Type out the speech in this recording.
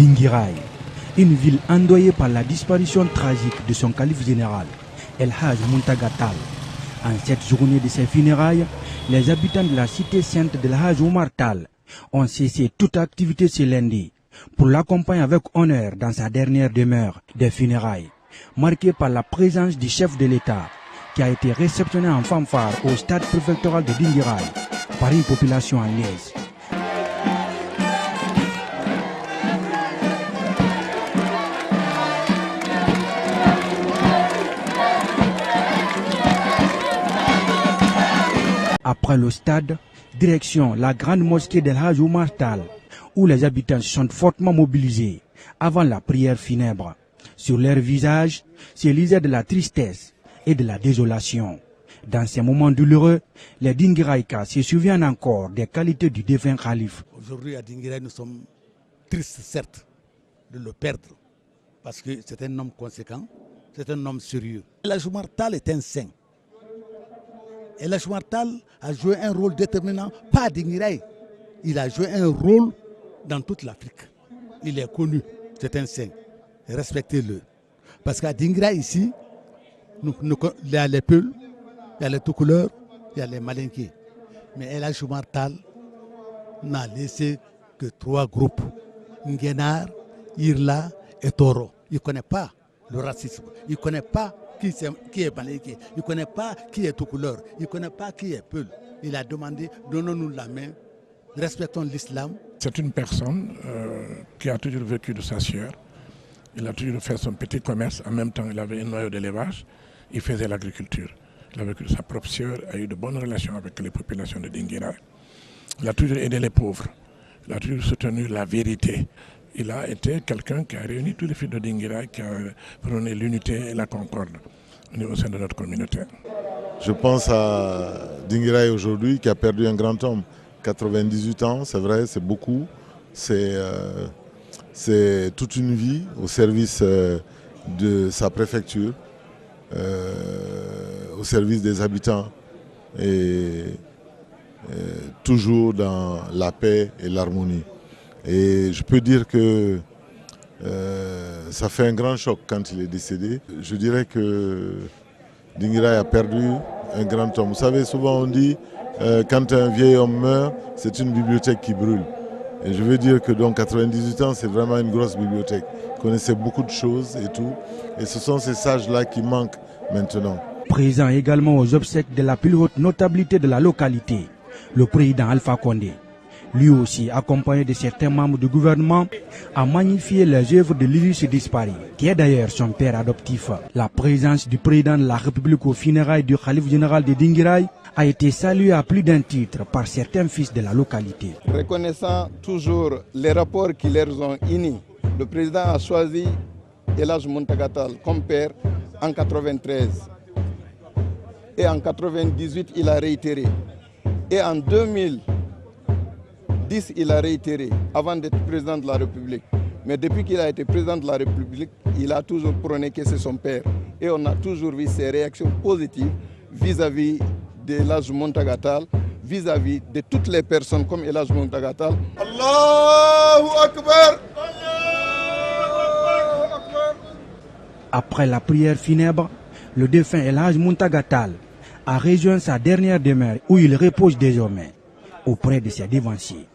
Dinguiraye, une ville endeuillée par la disparition tragique de son calife général, El Hadj Muntaga Tall. En cette journée de ses funérailles, les habitants de la cité sainte de El Hadj Oumar Tall ont cessé toute activité ce lundi pour l'accompagner avec honneur dans sa dernière demeure des funérailles, marquée par la présence du chef de l'État qui a été réceptionné en fanfare au stade préfectoral de Dinguiraye par une population en liesse. Après le stade, direction la grande mosquée d'El Hadj Oumar Tall, où les habitants se sont fortement mobilisés avant la prière funèbre. Sur leurs visages se lisait de la tristesse et de la désolation. Dans ces moments douloureux, les Dinguiraïkas se souviennent encore des qualités du défunt calife. Aujourd'hui à Dinguiraye, nous sommes tristes certes de le perdre, parce que c'est un homme conséquent, c'est un homme sérieux. El Hadj Oumar Tall est un saint. El Hadj Oumar Tall a joué un rôle déterminant, pas à Dinguiraye. Il a joué un rôle dans toute l'Afrique. Il est connu, c'est un saint. Respectez-le. Parce qu'à Dinguiraye ici, il y a les Peuls, il y a les tout couleurs, il y a les Malinqués. Mais El Hadj Oumar Tall n'a laissé que 3 groupes. Nguénar, Irla et Toro. Il ne connaît pas le racisme. Il ne connaît pas qui est Malinké. Il ne connaît pas qui est tout couleur. Il ne connaît pas qui est Peul. Il a demandé, donnons-nous la main, respectons l'islam. C'est une personne qui a toujours vécu de sa sueur. Il a toujours fait son petit commerce. En même temps, il avait un noyau d'élevage. Il faisait l'agriculture. Il a vécu de sa propre sueur, a eu de bonnes relations avec les populations de Dinguiraye. Il a toujours aidé les pauvres. Il a toujours soutenu la vérité. Il a été quelqu'un qui a réuni tous les fils de Dinguiraye, qui a prôné l'unité et la concorde au sein de notre communauté. Je pense à Dinguiraye aujourd'hui qui a perdu un grand homme. 98 ans, c'est vrai, c'est beaucoup. C'est toute une vie au service de sa préfecture, au service des habitants et toujours dans la paix et l'harmonie. Et je peux dire que ça fait un grand choc quand il est décédé. Je dirais que Dinguiraye a perdu un grand homme. Vous savez, souvent on dit quand un vieil homme meurt, c'est une bibliothèque qui brûle. Et je veux dire que donc 98 ans, c'est vraiment une grosse bibliothèque. Il connaissait beaucoup de choses et tout. Et ce sont ces sages-là qui manquent maintenant. Présent également aux obsèques de la plus haute notabilité de la localité, le président Alpha Condé. Lui aussi, accompagné de certains membres du gouvernement, a magnifié les œuvres de l'illustre disparu, qui est d'ailleurs son père adoptif. La présence du président de la République aux funérailles du khalife général de Dinguiraye a été saluée à plus d'un titre par certains fils de la localité. Reconnaissant toujours les rapports qui les ont unis, le président a choisi El Hadj Muntaga Tall comme père en 1993. Et en 1998, il a réitéré. Et en 2010, il a réitéré avant d'être président de la République. Mais depuis qu'il a été président de la République, il a toujours prôné que c'est son père. Et on a toujours vu ses réactions positives vis-à-vis d'El Hadj Muntaga Tall, vis-à-vis de toutes les personnes comme El Hadj Muntaga Tall. Allahu Akbar! Après la prière funèbre, le défunt El Hadj Muntaga Tall a rejoint sa dernière demeure où il repose désormais auprès de ses devanciers.